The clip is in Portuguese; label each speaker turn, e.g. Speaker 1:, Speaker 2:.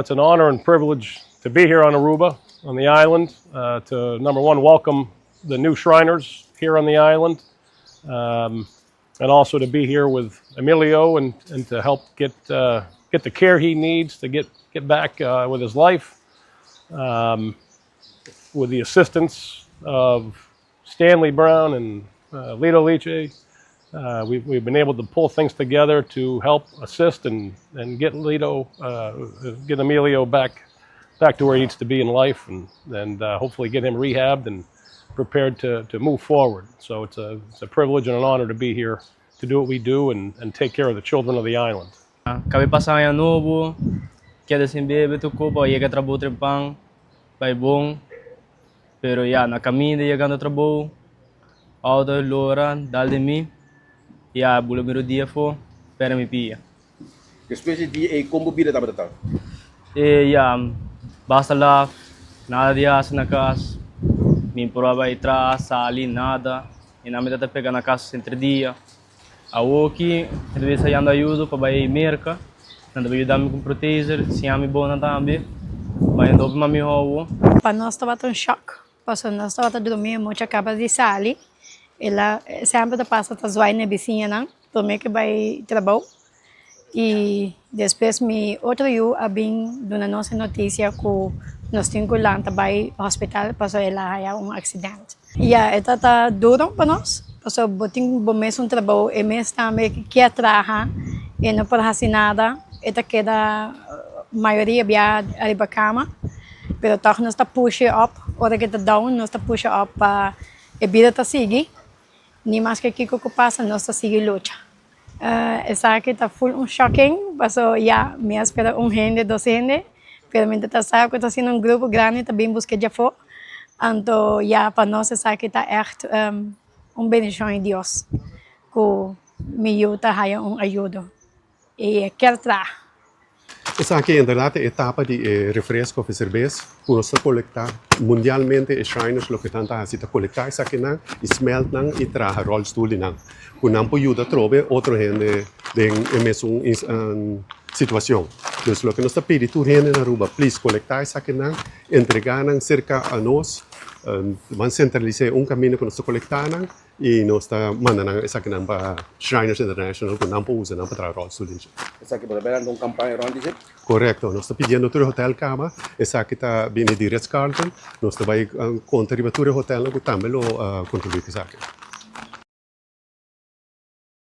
Speaker 1: It's an honor and privilege to be here on Aruba, on the island, to number one, welcome the new Shriners here on the island, and also to be here with Emilio and to help get the care he needs to get back with his life, with the assistance of Stanley Brown and Lito Liche. We've been able to pull things together to help assist and get get Emilio back to where he needs to be in life, and hopefully get him rehabbed and prepared to move forward. So it's a privilege and an honor to be here to do what we do and take care of the children of the island.
Speaker 2: Kami pasang nobo, kaya sin bebe tu ko pa yega trabalho trepang, vai bom, pero ya na caminho de chegando trabalho, auto lora dal de mim, ya bula miro dia fo, pera mi pia.
Speaker 3: Que espécie de como vida estava tratando?
Speaker 2: Ya basta lá, nada de asa na casa, me prova entrar, sali nada, e na metade pegar na casa entre dia. Aqui, às vezes eu ando ajudo para ir merca, não deve ajudar-me com proteger, se ame bom também, mas eu dou para me roubo.
Speaker 4: Para nós estava um choque, porque nós estava dormindo muito acaba de sali, ela sempre passa a zoar na vizinha, não, também que vai trabalhar, e depois me outro eu abim dando nossa notícia que nós temos que lá vai ao hospital, porque ela há accidente. E está duro para nós. Porque boting bomes um trabalho e mesmo também que trabalha e não pode fazer nada, esta queda maioria via arriba cama, pero toch nós está push up, hora que está down nós está push up para a vida tá seguir, nem mais que aqui que passa nós está seguir luta. Essa aqui está full shocking, porque já me espera gente, 2 gente, pero me está sabe que está sendo grupo grande, também busca já for, então já para nós essa aqui está echt bendição de Deus, que me ajuda a ajuda e quer trabalhar.
Speaker 5: Essa aqui é a etapa de refresco de cerveja, que nós coletamos mundialmente, os Shriners, o que tanto a coletar isso aqui, smelt e traga rollstool, que não pode ajudar a trocar outra gente em mesma situação. Então, o que nós pedimos a gente na Aruba, please, coletar isso aqui, entregar cerca a nós, vamos centralizar caminho que nós coletamos e nós mandando isso aqui para Shriners International, que não pode usar para trazer rollstool.
Speaker 3: Isso aqui pode ver uma campanha around
Speaker 5: Correto, nós estamos pedindo outro hotel cama, essa aqui está vindo de Ritz-Carlton, nós estamos contribuindo ao hotel que também contribui com isso aqui.